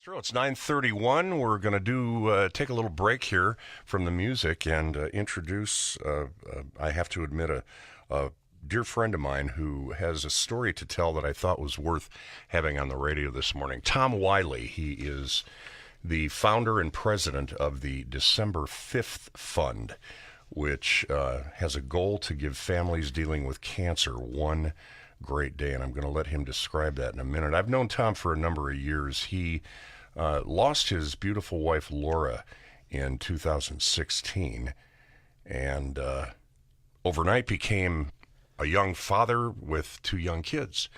So it's 9:31. We're going to take a little break here from the music and introduce. I have to admit a dear friend of mine who has a story to tell that I thought was worth having on the radio this morning. Tom Wiley. He is the founder and president of the December 5th Fund, which has a goal to give families dealing with cancer one great day, and I'm going to let him describe that in a minute. I've known Tom for a number of years. He lost his beautiful wife, Laura, in 2016, and overnight became a young father with two young kids.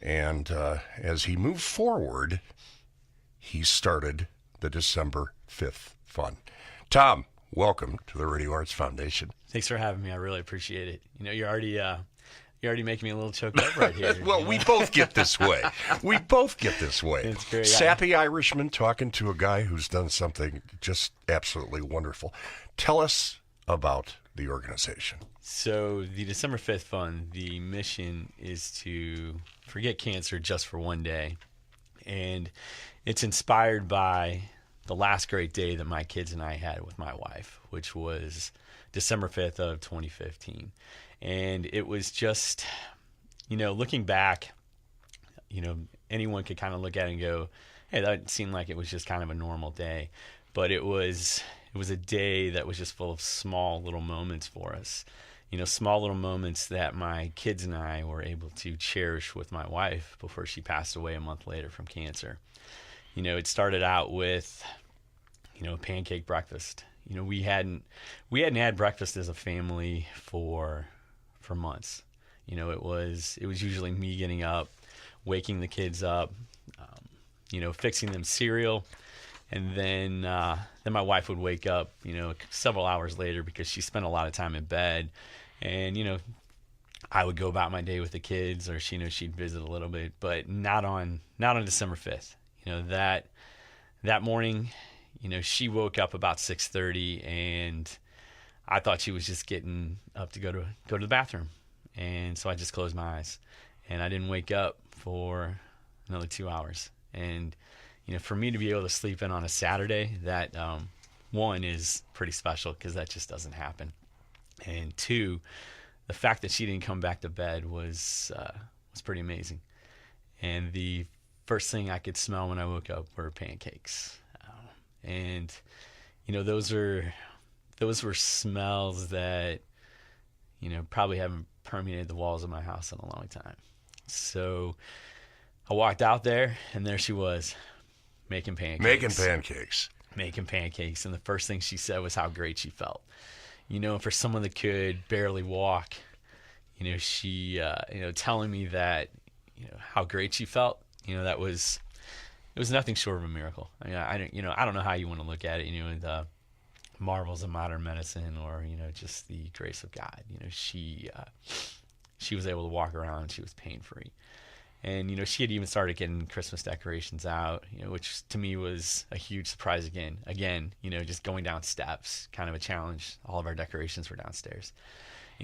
And as he moved forward, he started the December 5th Fund. Tom, welcome to the Radio Arts Foundation. Thanks for having me. I really appreciate it. You're already making me a little choked up right here. Well, we both get this way. We both get this way. It's great. Sappy Irishman talking to a guy who's done something just absolutely wonderful. Tell us about the organization. So the December 5th Fund, the mission is to forget cancer just for one day. And it's inspired by the last great day that my kids and I had with my wife, which was December 5th of 2015. And it was just, looking back, anyone could kind of look at it and go, hey, that seemed like it was just kind of a normal day. But it was a day that was just full of small little moments for us. Small little moments that my kids and I were able to cherish with my wife before she passed away a month later from cancer. It started out with, a pancake breakfast. We hadn't had breakfast as a family for months. It was usually me getting up, waking the kids up, fixing them cereal, and then my wife would wake up, several hours later because she spent a lot of time in bed, and I would go about my day with the kids, or she'd visit a little bit, but not on December 5th. That morning, she woke up about 6:30, and I thought she was just getting up to go to the bathroom. And so I just closed my eyes, and I didn't wake up for another 2 hours. And, for me to be able to sleep in on a Saturday, that, one, is pretty special because that just doesn't happen. And two, the fact that she didn't come back to bed was pretty amazing. And the first thing I could smell when I woke up were pancakes. And, those were smells that, probably haven't permeated the walls of my house in a long time. So I walked out there, and there she was, making pancakes. Making pancakes. And the first thing she said was how great she felt. For someone that could barely walk, she, telling me that, how great she felt, it was nothing short of a miracle. I mean, I don't know how you want to look at it, the marvels of modern medicine, or just the grace of God. She was able to walk around. She was pain-free, and she had even started getting Christmas decorations out, which to me was a huge surprise. Again, just going down steps, kind of a challenge. All of our decorations were downstairs,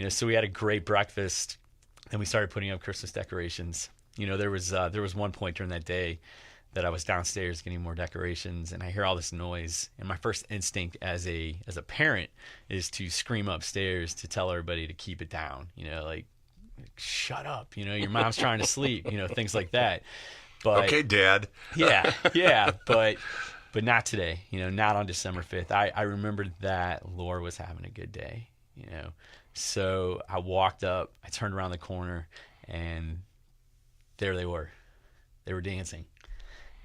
so we had a great breakfast, and we started putting up Christmas decorations. There was one point during that day that I was downstairs getting more decorations, and I hear all this noise, and my first instinct as a parent is to scream upstairs to tell everybody to keep it down, like, shut up, your mom's trying to sleep, things like that. But okay, Dad. yeah, but not today, not on December 5th. I remembered that Laura was having a good day, so I walked up, I turned around the corner, and there they were dancing.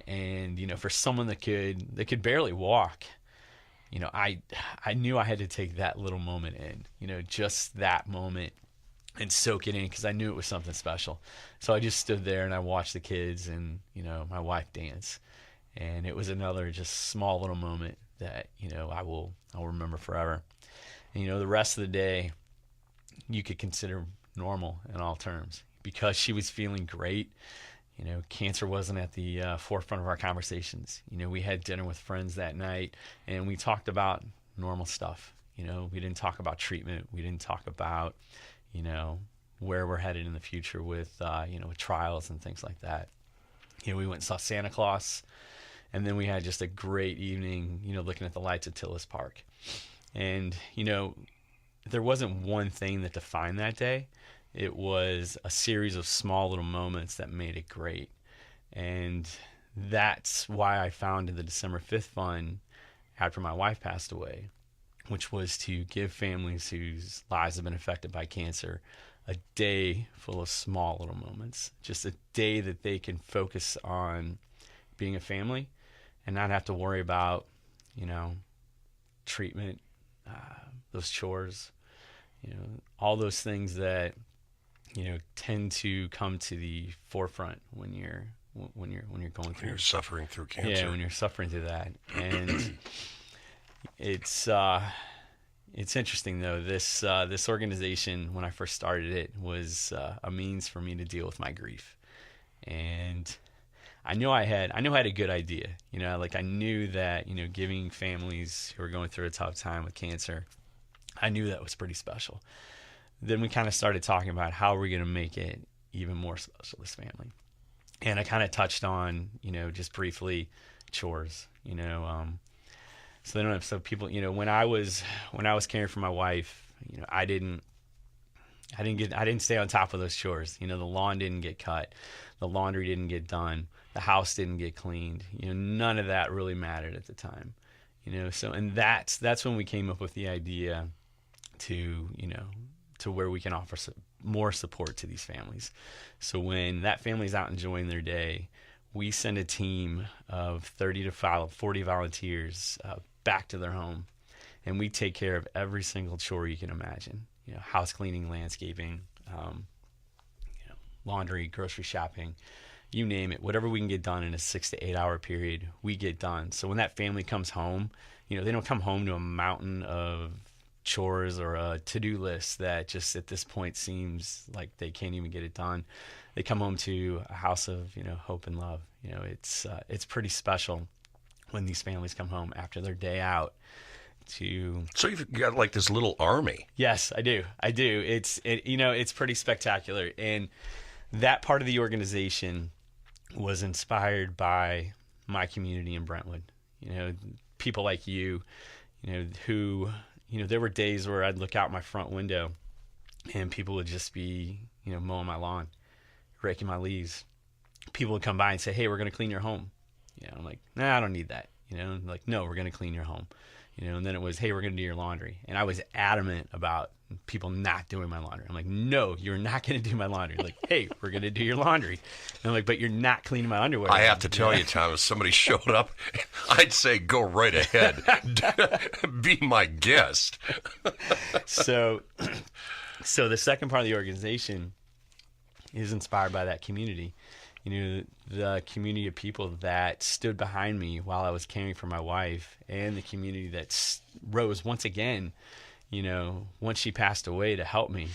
And, for someone that could barely walk, I knew I had to take that little moment in, just that moment, and soak it in, because I knew it was something special. So I just stood there and I watched the kids and, my wife dance. And it was another just small little moment that, I'll remember forever. And, the rest of the day you could consider normal in all terms, because she was feeling great. Cancer wasn't at the forefront of our conversations. We had dinner with friends that night, and we talked about normal stuff. We didn't talk about treatment. We didn't talk about, where we're headed in the future with, with trials and things like that. We went and saw Santa Claus. And then we had just a great evening, looking at the lights at Tillis Park. And, there wasn't one thing that defined that day. It was a series of small little moments that made it great. And that's why I founded the December 5th Fund after my wife passed away, which was to give families whose lives have been affected by cancer a day full of small little moments, just a day that they can focus on being a family and not have to worry about, treatment, those chores, all those things that, tend to come to the forefront when you're going through. You're suffering through cancer. Yeah, when you're suffering through that. And it's interesting though. This organization, when I first started it, was a means for me to deal with my grief. And I knew I had a good idea. I knew that, giving families who are going through a tough time with cancer, I knew that was pretty special. Then we kind of started talking about how we're going to make it even more special, this family. And I kind of touched on, just briefly, chores, so they don't have, so people, when I was caring for my wife, I didn't stay on top of those chores. The lawn didn't get cut, the laundry didn't get done, the house didn't get cleaned. None of that really mattered at the time. So, and that's when we came up with the idea to where we can offer more support to these families. So when that family's out enjoying their day, we send a team of 30 to 40 volunteers back to their home, and we take care of every single chore you can imagine. House cleaning, landscaping, laundry, grocery shopping, you name it. Whatever we can get done in a 6 to 8 hour period, we get done. So when that family comes home, they don't come home to a mountain of chores or a to-do list that just at this point seems like they can't even get it done. They come home to a house of hope and love. It's pretty special when these families come home after their day out. So you've got like this little army. Yes, I do. It's pretty spectacular. And that part of the organization was inspired by my community in Brentwood. People like you, who, there were days where I'd look out my front window and people would just be, mowing my lawn, raking my leaves. People would come by and say, "Hey, we're going to clean your home." I'm like, "Nah, I don't need that." Like, "No, we're going to clean your home." And then it was, "Hey, we're going to do your laundry." And I was adamant about people not doing my laundry. I'm like, "No, you're not going to do my laundry." Like, "Hey, we're going to do your laundry." And I'm like, "But you're not cleaning my underwear." I have to tell you, Tom, if somebody showed up, I'd say, "Go right ahead. Be my guest." So the second part of the organization is inspired by that community. The community of people that stood behind me while I was caring for my wife, and the community that rose once again, once she passed away, to help me.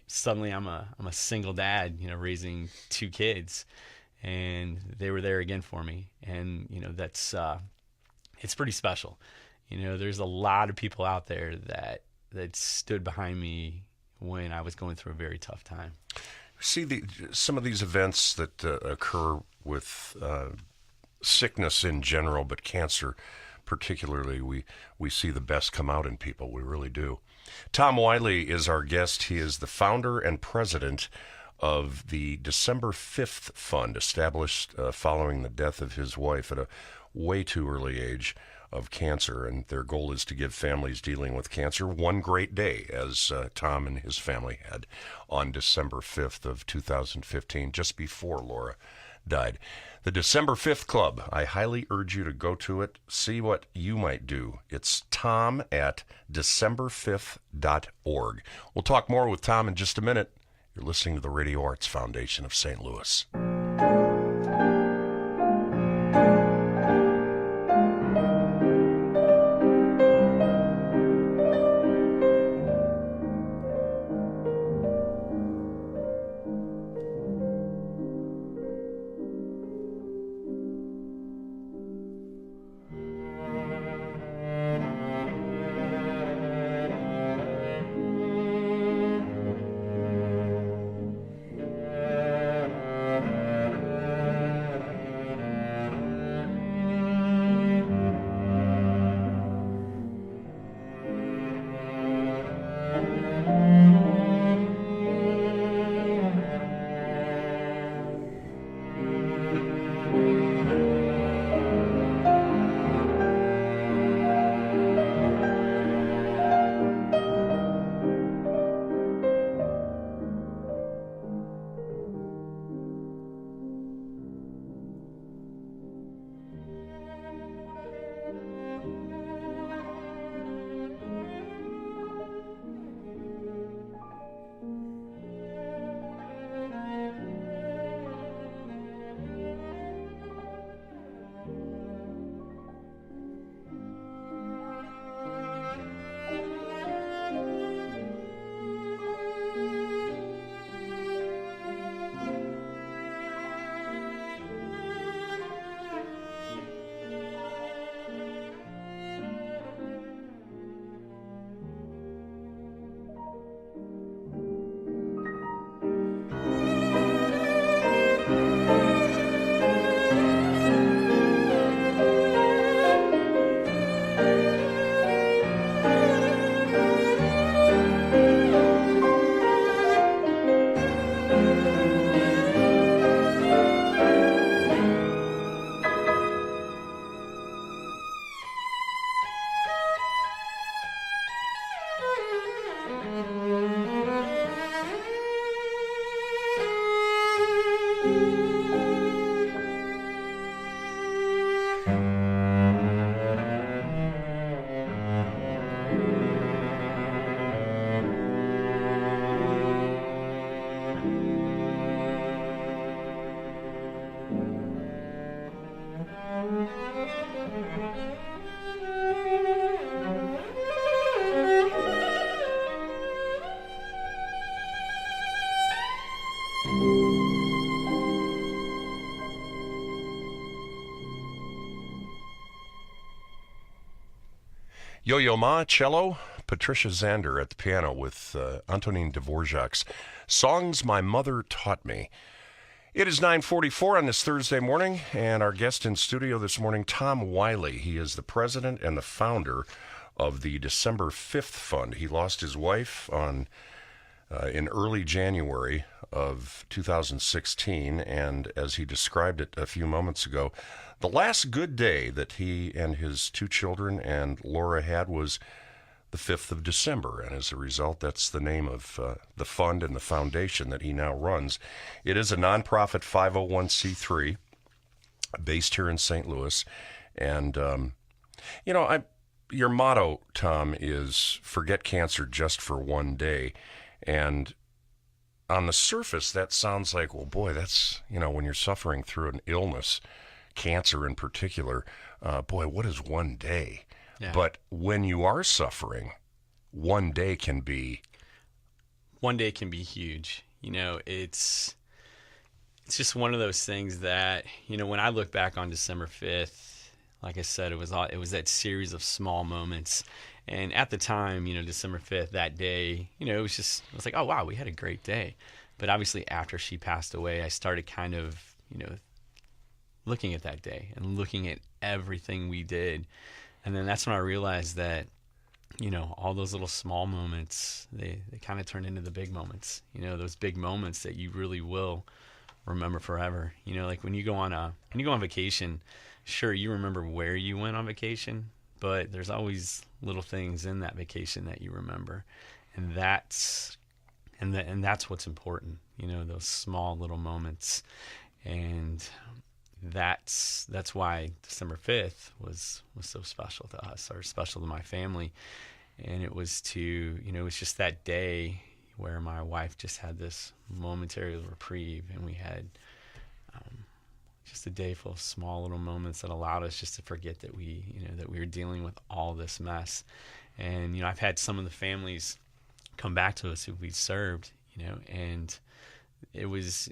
Suddenly I'm a single dad, raising 2 kids, and they were there again for me. And, that's, it's pretty special. There's a lot of people out there that stood behind me when I was going through a very tough time. See, some of these events that occur with sickness in general, but cancer particularly, we see the best come out in people. We really do. Tom Wiley is our guest. He is the founder and president of the December 5th Fund, established following the death of his wife at a way too early age of cancer, and their goal is to give families dealing with cancer one great day, as Tom and his family had on December 5th of 2015, just before Laura died. The December 5th Club, I highly urge you to go to it, see what you might do. It's Tom at December5th.org. We'll talk more with Tom in just a minute. You're listening to the Radio Arts Foundation of St. Louis. Yo-Yo Ma, cello, Patricia Zander at the piano with Antonin Dvorak's Songs My Mother Taught Me. It is 9:44 on this Thursday morning, and our guest in studio this morning, Tom Wiley. He is the president and the founder of the December 5th Fund. He lost his wife in early January of 2016, and as he described it a few moments ago, the last good day that he and his two children and Laura had was the 5th of December, and as a result, that's the name of the fund and the foundation that he now runs. It is a nonprofit 501c3 based here in St. Louis, and your motto, Tom, is forget cancer just for one day, and on the surface, that sounds like, well, boy, that's, when you're suffering through an illness, cancer in particular, boy, what is one day? Yeah. But when you are suffering, one day can be huge. It's just one of those things that, when I look back on December 5th, like I said, it was that series of small moments. And at the time, December 5th, that day, it was like, oh, wow, we had a great day. But obviously after she passed away, I started kind of, looking at that day and looking at everything we did. And then that's when I realized that, all those little small moments, they kind of turned into the big moments, those big moments that you really will remember forever. Like when you go on vacation, sure, you remember where you went on vacation, but there's always little things in that vacation that you remember. And that's what's important, those small little moments. And that's why December 5th was so special to us, or special to my family. And it was it was just that day where my wife just had this momentary reprieve, and we had just a day full of small little moments that allowed us just to forget that we were dealing with all this mess. And I've had some of the families come back to us who we served, and it was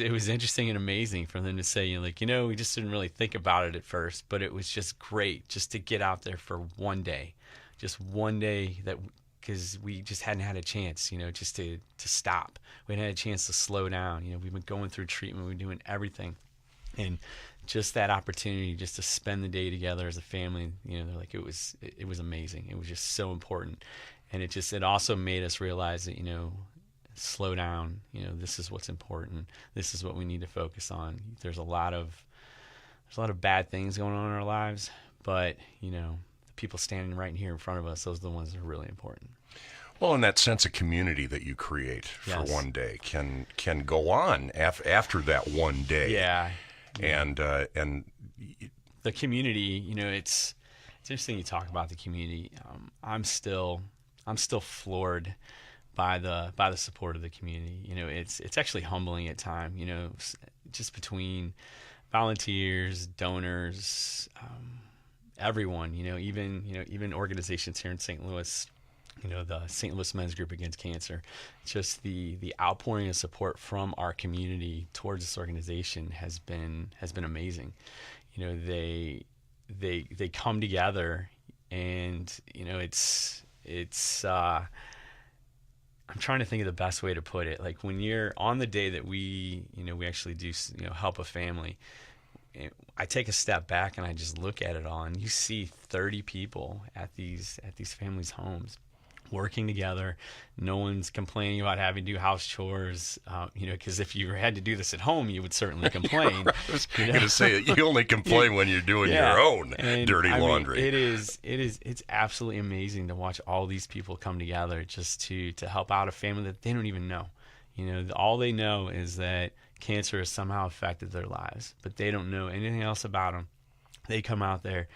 interesting and amazing for them to say, we just didn't really think about it at first, but it was just great just to get out there for one day, because we just hadn't had a chance, just to stop. We hadn't had a chance to slow down. We've been going through treatment, we've been doing everything. And just that opportunity just to spend the day together as a family, they're like, it was amazing. It was just so important. And it also made us realize that, slow down, this is what's important. This is what we need to focus on. There's a lot of bad things going on in our lives, but, the people standing right here in front of us, those are the ones that are really important. Well, and that sense of community that you create for Yes. one day can go on after that one day. Yeah. And The community, it's interesting you talk about the community. I'm still floored by the support of the community. It's actually humbling at times, just between volunteers, donors, everyone, even organizations here in St. Louis, the St. Louis Men's Group Against Cancer, just the outpouring of support from our community towards this organization has been amazing. They come together, and it's I'm trying to think of the best way to put it. Like when you're on the day that we actually do, help a family, I take a step back and I just look at it all, and you see 30 people at these families' homes working together. No one's complaining about having to do house chores, because if you had to do this at home, you would certainly complain. I was going to say, you only complain when you're doing your own dirty laundry. It's absolutely amazing to watch all these people come together just to help out a family that they don't even know. All they know is that cancer has somehow affected their lives, but they don't know anything else about them. They come out there,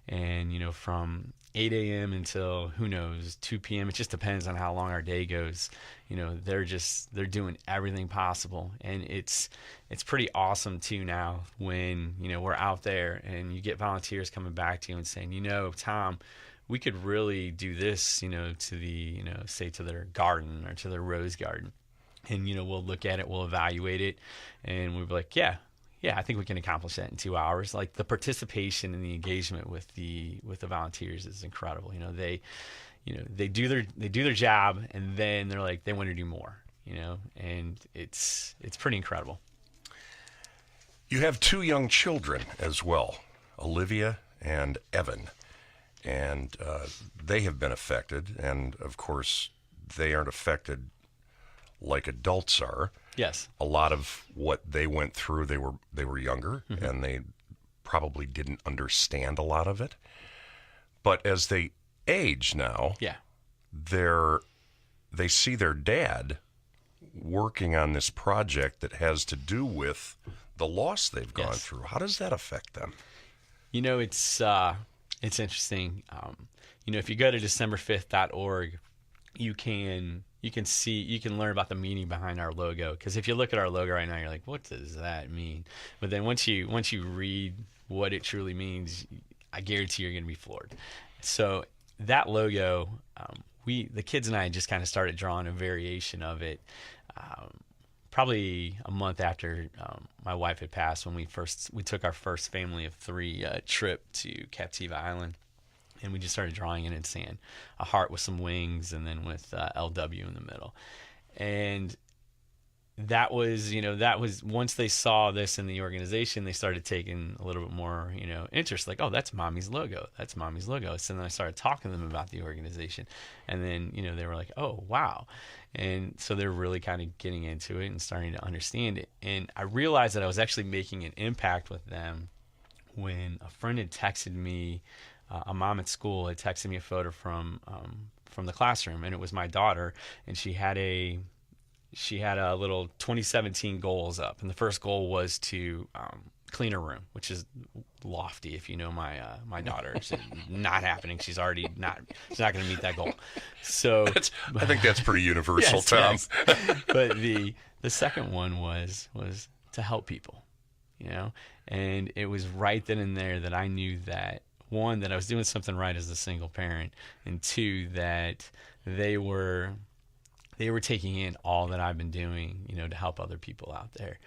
and from 8 a.m. until, who knows, 2 p.m. It just depends on how long our day goes. They're doing everything possible. And it's pretty awesome too now when, we're out there and you get volunteers coming back to you and saying, Tom, we could really do this, to the, say to their garden or to their rose garden. And, we'll look at it, we'll evaluate it, and we'll be like, yeah, yeah, I think we can accomplish that in 2 hours. Like the participation and the engagement with the volunteers is incredible. They do their job, and then they're like, they want to do more, and it's pretty incredible. You have 2 young children as well, Olivia and Evan, and they have been affected, and of course they aren't affected like adults are. Yes. A lot of what they went through, they were younger, mm-hmm. and they probably didn't understand a lot of it. But as they age now, yeah, they see their dad working on this project that has to do with the loss they've gone yes. through. How does that affect them? It's interesting. If you go to December5th.org, you can learn about the meaning behind our logo. Because if you look at our logo right now, you're like, what does that mean? But then once you read what it truly means, I guarantee you're going to be floored. So that logo, the kids and I just kind of started drawing a variation of it. Probably a month after my wife had passed, when we took our first family of 3 trip to Captiva Island, and we just started drawing it in sand, a heart with some wings, and then with LW in the middle. And that was once they saw this in the organization, they started taking a little bit more interest. Like, oh, that's Mommy's logo. That's Mommy's logo. So then I started talking to them about the organization, and then they were like, oh, wow. And so they're really kind of getting into it and starting to understand it. And I realized that I was actually making an impact with them when a friend had texted me, a mom at school had texted me a photo from the classroom, and it was my daughter, and she had a little 2017 goals up, and the first goal was to clean her room, which is lofty. If you know my daughter, it's not happening. She's not going to meet that goal. So I think that's pretty universal, yes, Tom. Yes. But the second one was to help people, and it was right then and there that I knew that, one, that I was doing something right as a single parent, and 2, that they were taking in all that I've been doing, to help other people out there,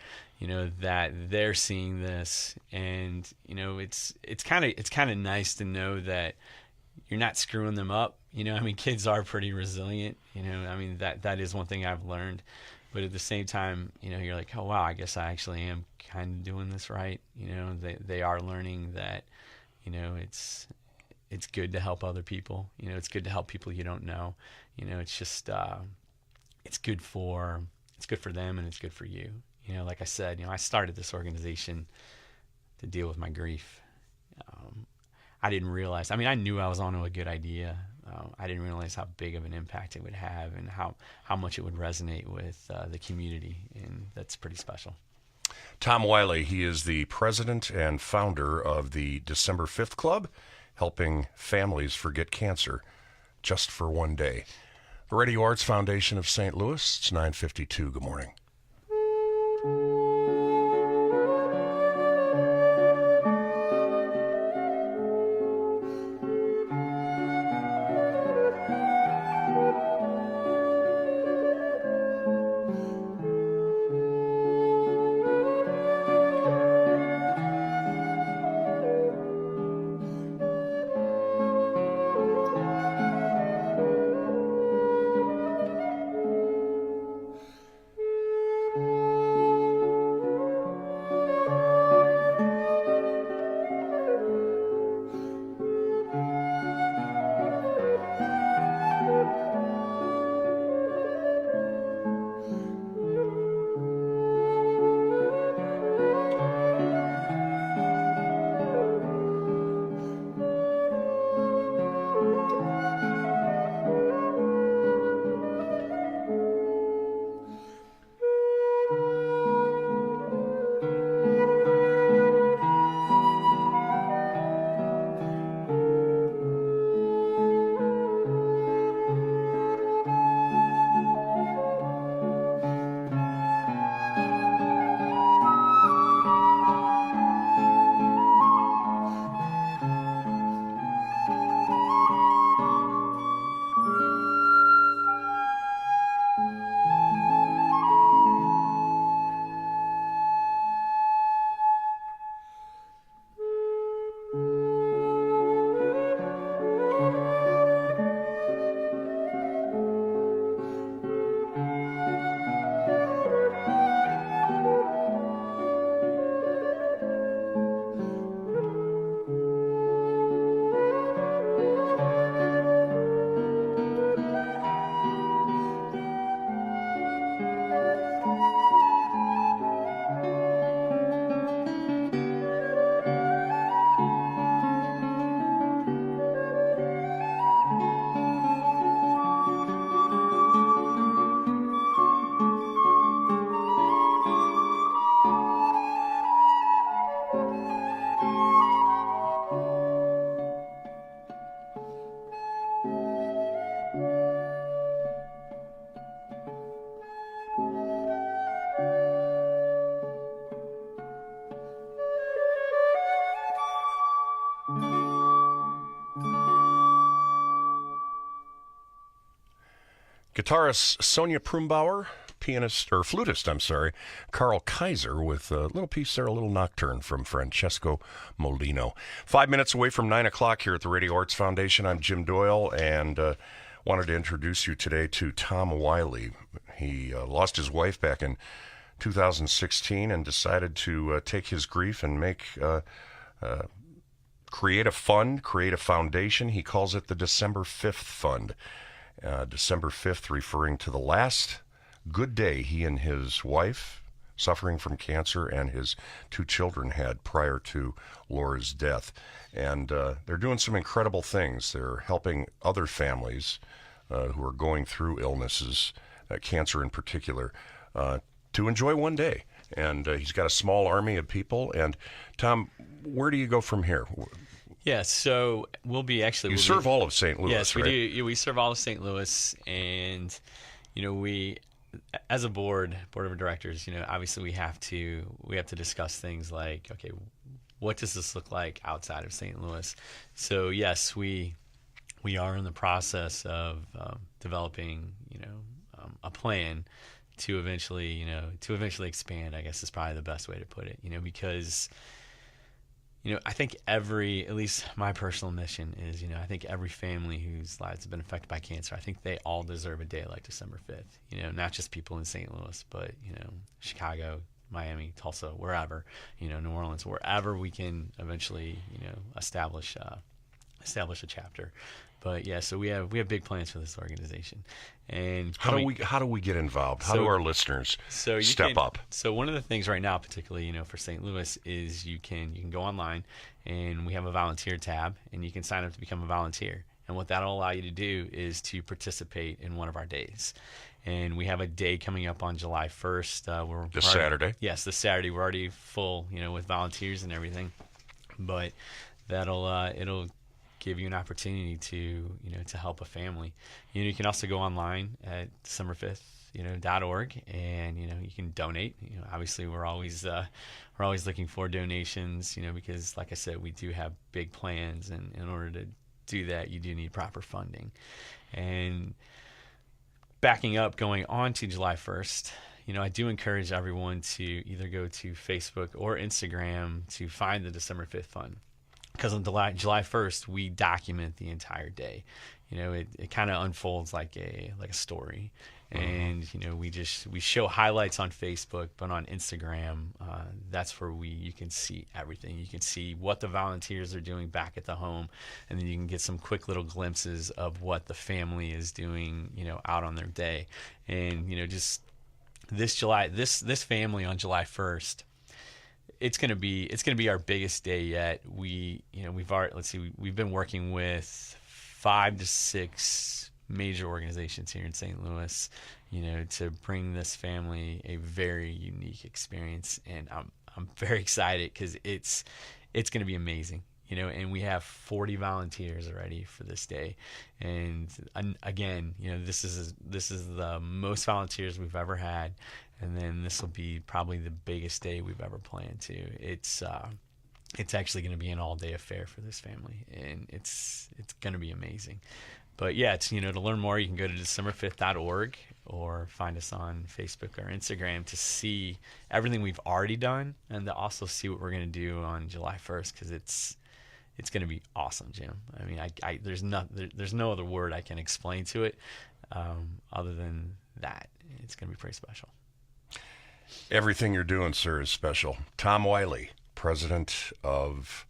that they're seeing this, and it's kind of nice to know that you're not screwing them up. Kids are pretty resilient. That is one thing I've learned. But at the same time, you're like, oh wow, I guess I actually am kind of doing this right. They are learning that, it's good to help other people. It's good to help people you don't know. It's just it's good for them, and it's good for you. Like I said, I started this organization to deal with my grief. I didn't realize. I knew I was onto a good idea. I didn't realize how big of an impact it would have, and how much it would resonate with the community, and that's pretty special. Tom Wiley, he is the president and founder of the December 5th Club, helping families forget cancer just for one day. The Radio Arts Foundation of St. Louis, it's 9:52. Good morning. Guitarist Sonia Prumbauer, flutist, Carl Kaiser with a little piece there, a little nocturne from Francesco Molino. 5 minutes away from 9 o'clock here at the Radio Arts Foundation. I'm Jim Doyle, and wanted to introduce you today to Tom Wiley. He lost his wife back in 2016 and decided to take his grief and create a fund, create a foundation. He calls it the December 5th Fund. December 5th, referring to the last good day he and his wife, suffering from cancer, and his 2 children had prior to Laura's death. And they're doing some incredible things. They're helping other families who are going through illnesses, cancer in particular, to enjoy one day. And he's got a small army of people. And Tom, where do you go from here? Yeah, so You serve all of St. Louis, yes, right? we do. We serve all of St. Louis, and we, as a board of directors, obviously we have to discuss things like, okay, what does this look like outside of St. Louis? So yes, we are in the process of developing, a plan to eventually expand. I guess is probably the best way to put it. Because I think at least my personal mission is, I think every family whose lives have been affected by cancer, I think they all deserve a day like December 5th, not just people in St. Louis, but, Chicago, Miami, Tulsa, wherever, New Orleans, wherever we can eventually, establish a chapter. But yeah, so we have big plans for this organization. And how do we get involved? How do our listeners step up? So one of the things right now, particularly for St. Louis, is you can go online, and we have a volunteer tab, and you can sign up to become a volunteer. And what that'll allow you to do is to participate in one of our days. And we have a day coming up on July 1st. Saturday? Yes, this Saturday. We're already full, with volunteers and everything. But it'll give you an opportunity to help a family. You can also go online at December5th.org, and you can donate. Obviously we're always looking for donations, because like I said, we do have big plans, and in order to do that, you do need proper funding. And backing up, going on to July 1st, I do encourage everyone to either go to Facebook or Instagram to find the December 5th Fund. Because on July 1st, we document the entire day. It kind of unfolds like a story, and we show highlights on Facebook, but on Instagram, that's where you can see everything. You can see what the volunteers are doing back at the home, and then you can get some quick little glimpses of what the family is doing, out on their day. And just this family on July 1st. It's gonna be our biggest day yet. We've been working with 5 to 6 major organizations here in St. Louis, to bring this family a very unique experience, and I'm very excited because it's gonna be amazing. And we have 40 volunteers already for this day, and again, this is the most volunteers we've ever had. And then this will be probably the biggest day we've ever planned to. It's actually going to be an all-day affair for this family, and it's going to be amazing. But yeah, it's to learn more, you can go to December5th.org or find us on Facebook or Instagram to see everything we've already done, and to also see what we're going to do on July 1st, because it's going to be awesome, Jim. I mean, there's no other word I can explain to it other than that. It's going to be pretty special. Everything you're doing, sir, is special. Tom Wiley, president of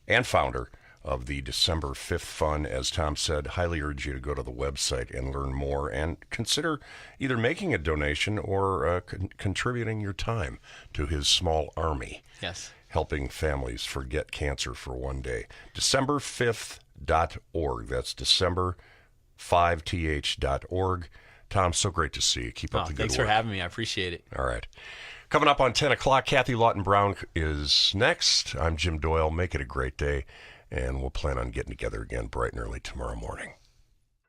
and founder of the December 5th Fund. As Tom said, highly urge you to go to the website and learn more, and consider either making a donation or contributing your time to his small army. Yes. Helping families forget cancer for one day. December5th.org. That's December5th.org. Tom, so great to see you. Keep up the good work. Thanks for having me. I appreciate it. All right. Coming up on 10 o'clock, Kathy Lawton-Brown is next. I'm Jim Doyle. Make it a great day, and we'll plan on getting together again bright and early tomorrow morning.